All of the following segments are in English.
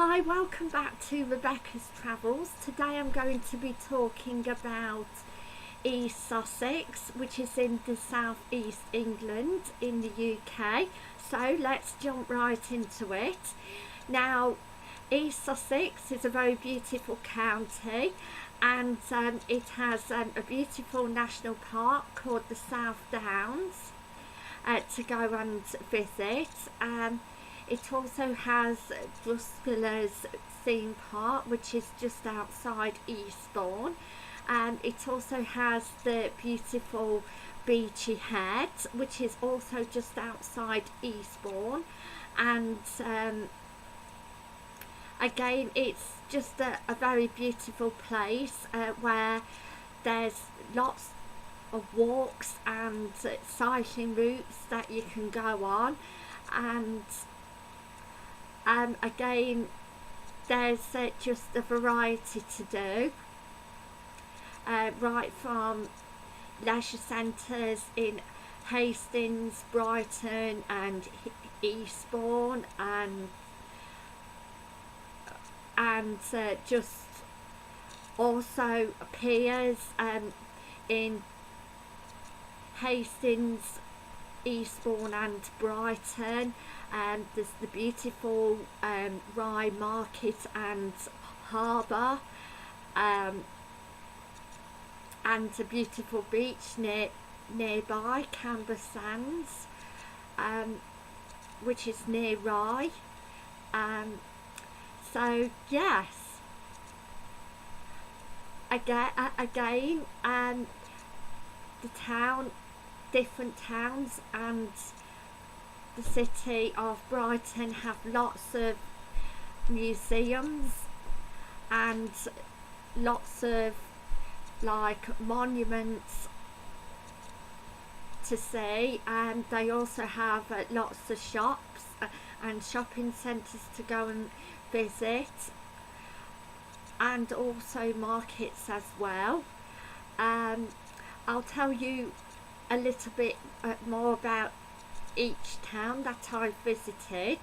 Hi, welcome back to Rebecca's Travels. Today I'm going to be talking about East Sussex, which is in the South East England in the UK. So let's jump right into it. Now, East Sussex is a very beautiful county, and it has a beautiful national park called the South Downs to go and visit. It also has Druscular's theme park, which is just outside Eastbourne. It also has the beautiful Beachy Head, which is also just outside Eastbourne. And again, it's just a very beautiful place where there's lots of walks and cycling routes that you can go on. And again, there's just a variety to do, right from leisure centres in Hastings, Brighton and Eastbourne, and just also piers in Hastings, Eastbourne and Brighton. There's the beautiful Rye Market and Harbour, and a beautiful beach nearby, Camber Sands, which is near Rye. So yes, again, the town, different towns and the city of Brighton have lots of museums and lots of like monuments to see, and they also have lots of shops and shopping centres to go and visit, and also markets as well. I'll tell you a little bit more about each town that I visited.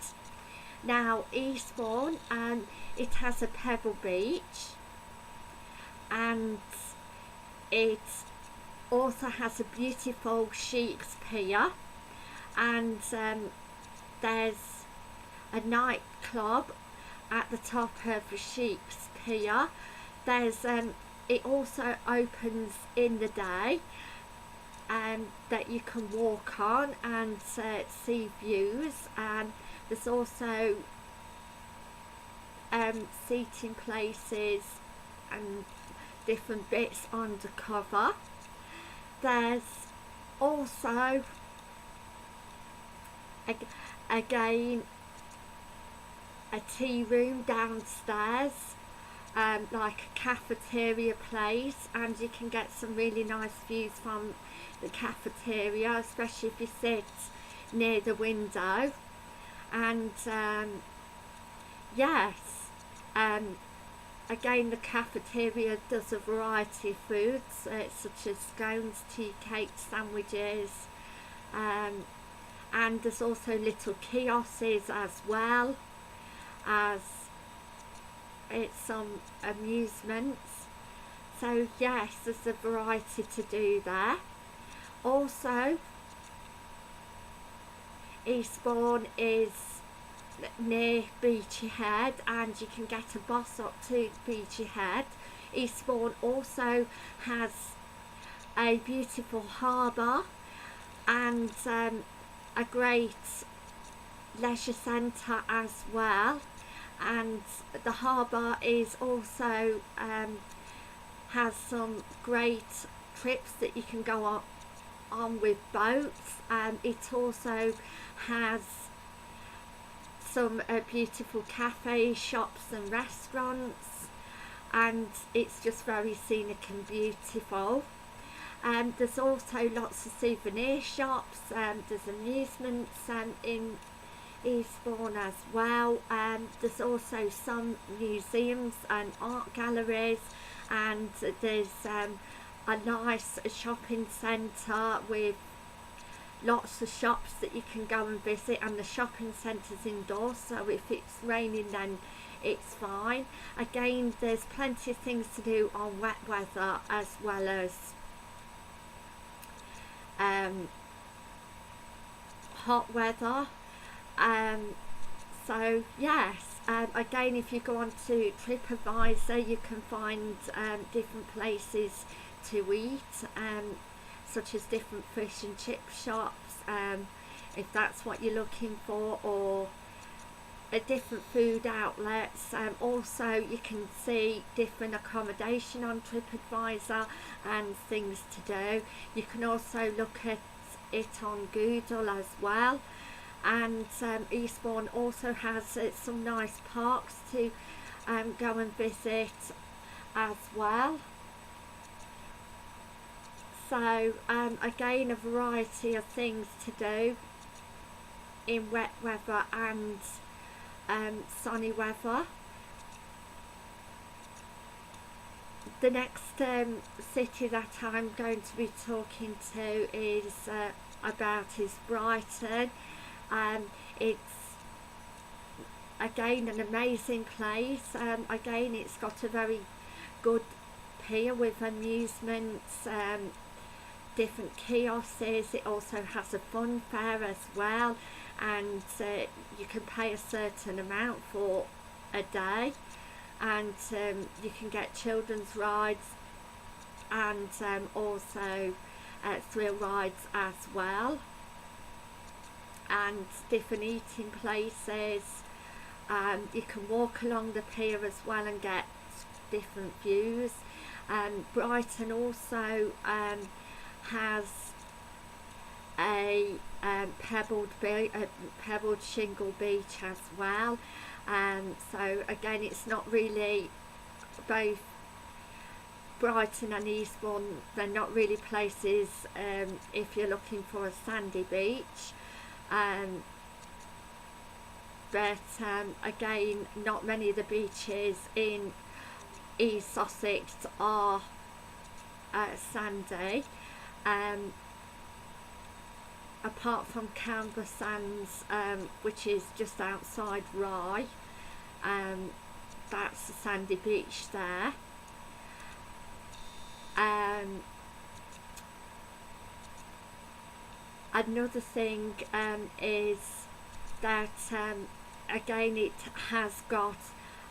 Now, Eastbourne, it has a pebble beach, and it also has a beautiful Sheep's Pier, and there's a nightclub at the top of Sheep's Pier. There's it also opens in the day, that you can walk on and see views, and there's also seating places and different bits undercover. There's also again a tea room downstairs, like a cafeteria place, and you can get some really nice views from the cafeteria, especially if you sit near the window. And yes, again, the cafeteria does a variety of foods, such as scones, tea cakes, sandwiches, and there's also little kiosks as well as it's some amusements. So yes, there's a variety to do there. Also, Eastbourne is near Beachy Head, and you can get a bus up to Beachy Head. Eastbourne also has a beautiful harbour and a great leisure centre as well, and the harbour is also has some great trips that you can go on with boats. It also has some beautiful cafes, shops and restaurants, and it's just very scenic and beautiful. There's also lots of souvenir shops, there's amusements in Eastbourne as well. There's also some museums and art galleries, and there's a nice shopping centre with lots of shops that you can go and visit, and the shopping centre's indoors, so if it's raining then it's fine. Again, there's plenty of things to do on wet weather as well as hot weather. So yes, again, if you go on to TripAdvisor, you can find different places to eat, such as different fish and chip shops, if that's what you're looking for, or different food outlets. Also, you can see different accommodation on TripAdvisor and things to do. You can also look at it on Google as well. And Eastbourne also has some nice parks to go and visit as well. So again, a variety of things to do in wet weather and sunny weather. The next city that I'm going to be talking to is Brighton. It's again an amazing place. Again, it's got a very good pier with amusements, different kiosks. It also has a fun fair as well, and you can pay a certain amount for a day, and you can get children's rides and also thrill rides as well, and different eating places. You can walk along the pier as well and get different views. Brighton also has a pebbled shingle beach as well. So again, it's not really, both Brighton and Eastbourne, they're not really places if you're looking for a sandy beach. But again, not many of the beaches in East Sussex are sandy. Apart from Canberra Sands, which is just outside Rye, that's a sandy beach there. Another thing is that again, it has got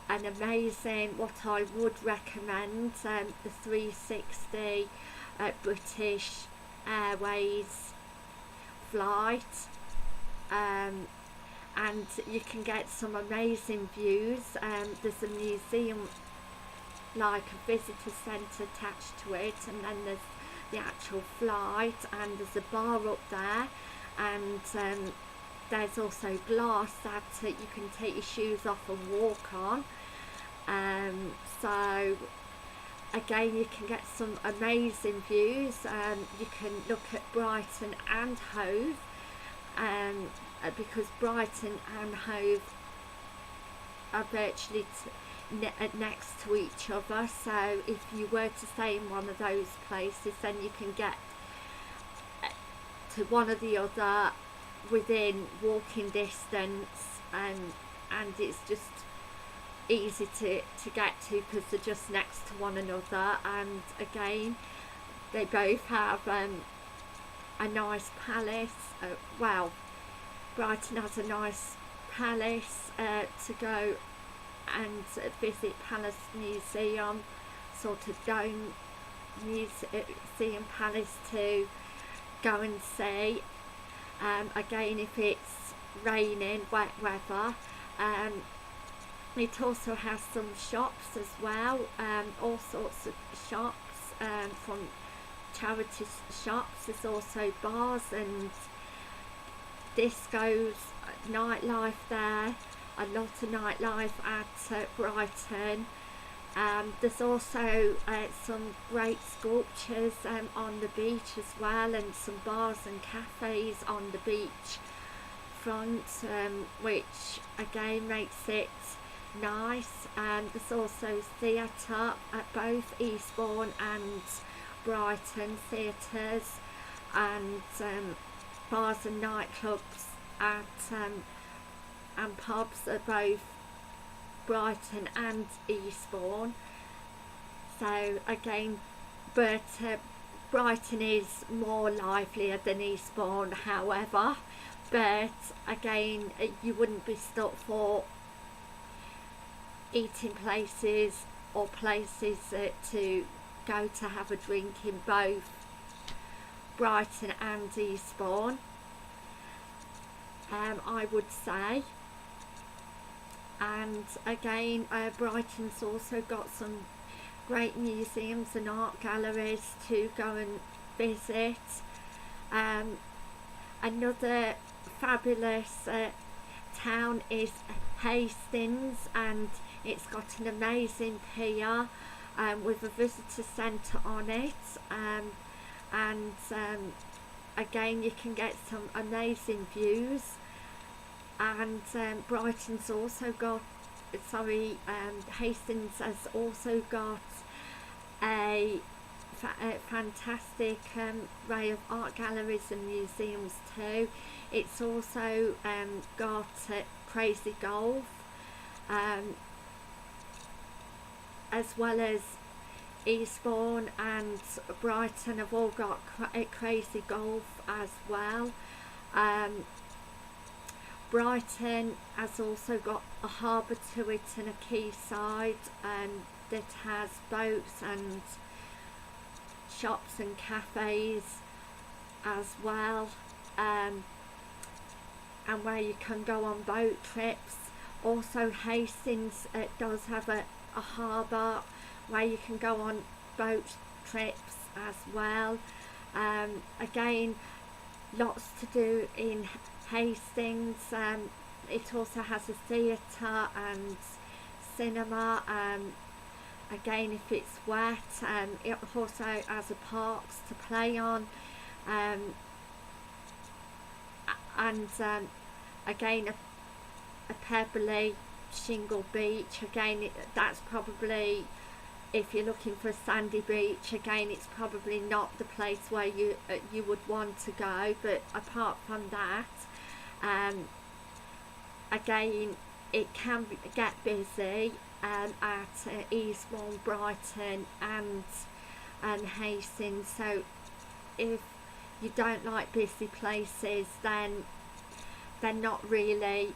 an amazing, what I would recommend, the 360 British Airways flight, and you can get some amazing views. There's a museum, like a visitor centre attached to it, and then there's the actual flight, and there's a bar up there, and there's also glass that you can take your shoes off and walk on. So again, you can get some amazing views. You can look at Brighton and Hove, because Brighton and Hove are virtually next to each other. So if you were to stay in one of those places, then you can get to one or the other within walking distance, and it's just easy to get to because they're just next to one another. And again, they both have a nice palace. Well, Brighton has a nice palace to go and visit, Palace Museum, sort of dome museum palace to go and see. Again, if it's raining, wet weather, it also has some shops as well, all sorts of shops, from charity shops. There's also bars and discos, nightlife there, a lot of nightlife at Brighton. There's also some great sculptures on the beach as well, and some bars and cafes on the beach front, which again makes it nice. There's also theatre at both Eastbourne and Brighton theatres, and bars and nightclubs at and pubs at both Brighton and Eastbourne. So again, but Brighton is more livelier than Eastbourne, however, but again, you wouldn't be stuck for eating places or places to go to have a drink in both Brighton and Eastbourne, I would say. And again, Brighton's also got some great museums and art galleries to go and visit. Another fabulous town is Hastings, and it's got an amazing pier with a visitor centre on it, and again, you can get some amazing views. And Brighton's also got, Hastings has also got a fantastic array of art galleries and museums too. It's also got Crazy Golf, as well as Eastbourne and Brighton have all got Crazy Golf as well. Brighton has also got a harbour to it and a quayside, that has boats and shops and cafes as well, and where you can go on boat trips. Also Hastings does have a harbour where you can go on boat trips as well. Again, lots to do in Hastings. It also has a theatre and cinema. Again, if it's wet, it also has a parks to play on, and again a pebbly shingle beach. Again, that's probably, if you're looking for a sandy beach, again it's probably not the place where you would want to go. But apart from that, again, it can get busy at Eastbourne, Brighton and Hastings. So if you don't like busy places, then they're not really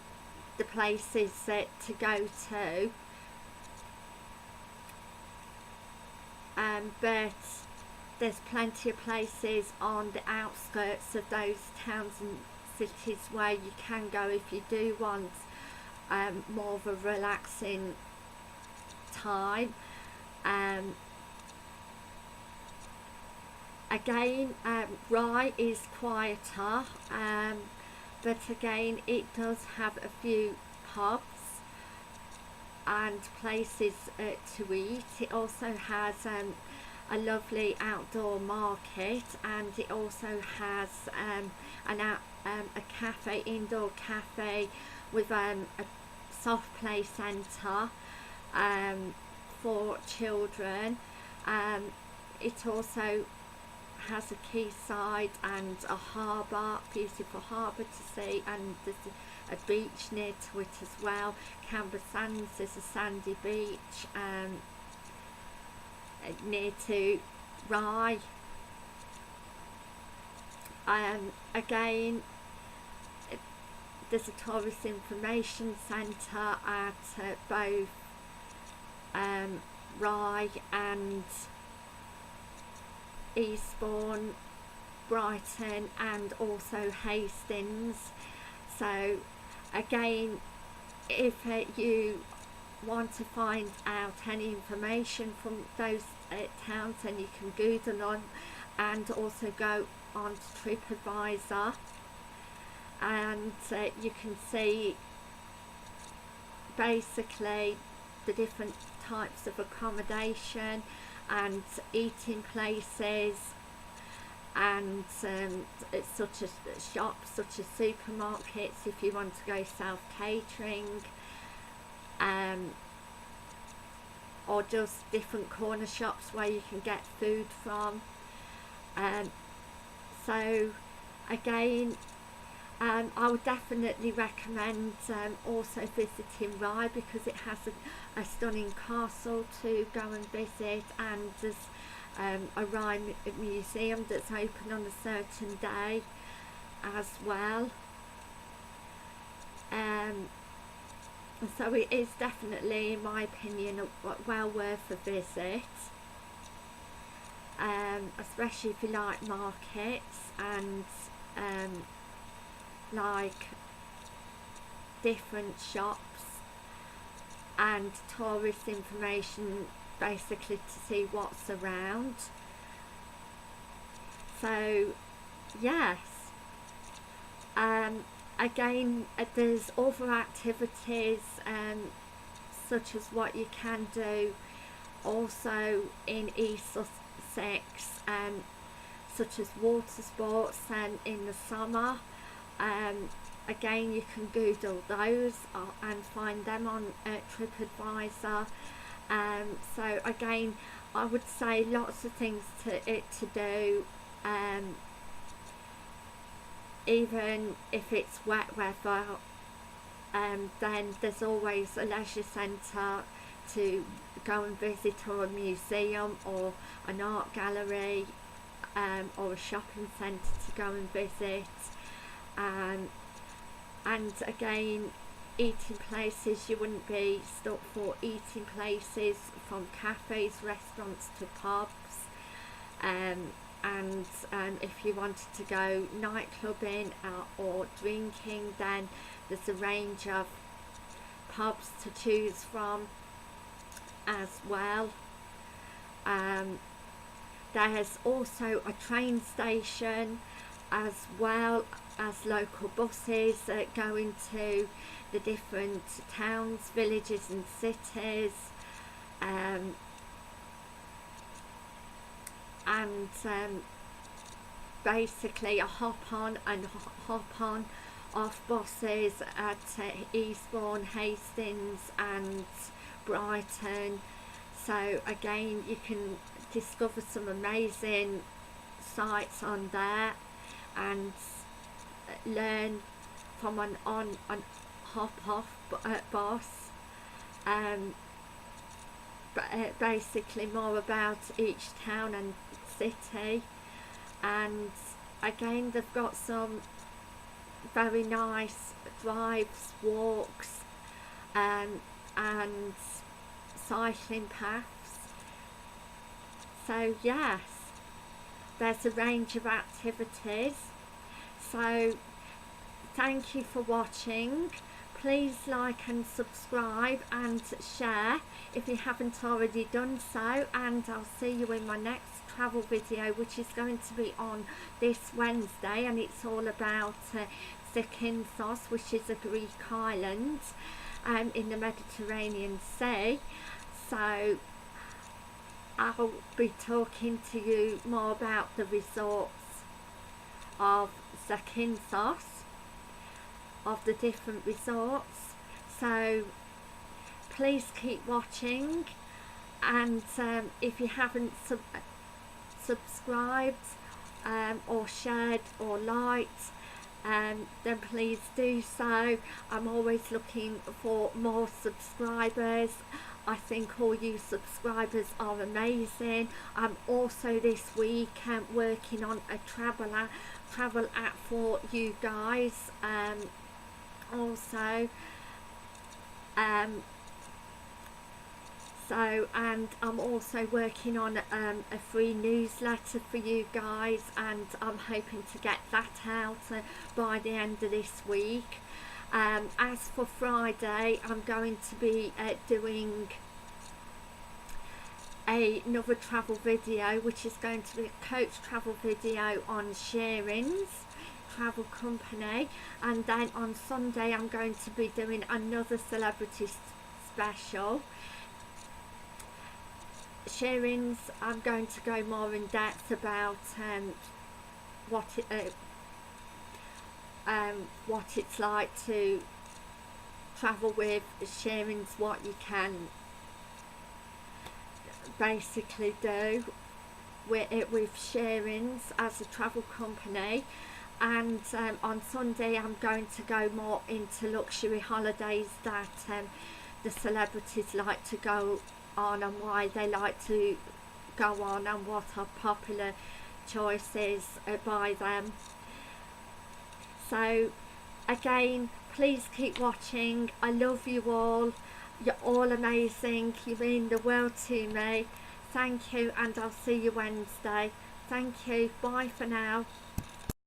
the places to go to. But there's plenty of places on the outskirts of those towns and cities where you can go if you do want more of a relaxing time. Again, Rye is quieter, but again it does have a few pubs and places to eat. It also has a lovely outdoor market, and it also has a cafe, indoor cafe with a soft play centre for children. It also has a quayside and a harbour, beautiful harbour to see, and there's a beach near to it as well. Camber Sands is a sandy beach near to Rye. Again, there's a tourist information centre at both Rye and Eastbourne, Brighton and also Hastings. So again, if you want to find out any information from those towns, then you can Google on and also go on to TripAdvisor, and you can see basically the different types of accommodation and eating places, and such as shops, such as supermarkets if you want to go self-catering, or just different corner shops where you can get food from. So again, I would definitely recommend also visiting Rye, because it has a stunning castle to go and visit, and there's a Rye museum that's open on a certain day as well. So it is definitely, in my opinion, well worth a visit, especially if you like markets and like different shops and tourist information, basically to see what's around. So yes, again, there's other activities such as what you can do also in East Sussex, such as water sports in the summer. Again, you can Google those and find them on TripAdvisor. So again, I would say lots of things to do. Even if it's wet weather, then there's always a leisure centre to go and visit, or a museum, or an art gallery, or a shopping centre to go and visit. And again, eating places, you wouldn't be stuck for eating places, from cafes, restaurants to pubs. And if you wanted to go nightclubbing or drinking, then there's a range of pubs to choose from as well. There's also a train station, as well as local buses that go into the different towns, villages and cities. And basically a hop on and hop on off buses at Eastbourne, Hastings and Brighton. So again, you can discover some amazing sites on there and learn from an on and hop off bus. But basically more about each town and city. And again, they've got some very nice drives, walks, and cycling paths. So yes, there's a range of activities. So thank you for watching. Please like and subscribe and share if you haven't already done so, and I'll see you in my next travel video, which is going to be on this Wednesday, and it's all about Zakynthos, which is a Greek island in the Mediterranean Sea. So I'll be talking to you more about the resorts of Zakynthos, of the different resorts. So please keep watching, and if you haven't subscribed or shared or liked, then please do so. I'm always looking for more subscribers. I think all you subscribers are amazing. I'm also this week working on a travel app for you guys. Also, and I'm also working on a free newsletter for you guys, and I'm hoping to get that out by the end of this week. As for Friday, I'm going to be doing another travel video, which is going to be a coach travel video on Shearings Travel Company, and then on Sunday I'm going to be doing another celebrity special. Shearings, I'm going to go more in depth about what it's like to travel with Shearings, what you can basically do with Shearings as a travel company. and on Sunday I'm going to go more into luxury holidays that the celebrities like to go on, and why they like to go on, and what are popular choices by them. So again, please keep watching. I love you all. You're all amazing. You mean the world to me. Thank you, and I'll see you Wednesday. Thank you. Bye for now.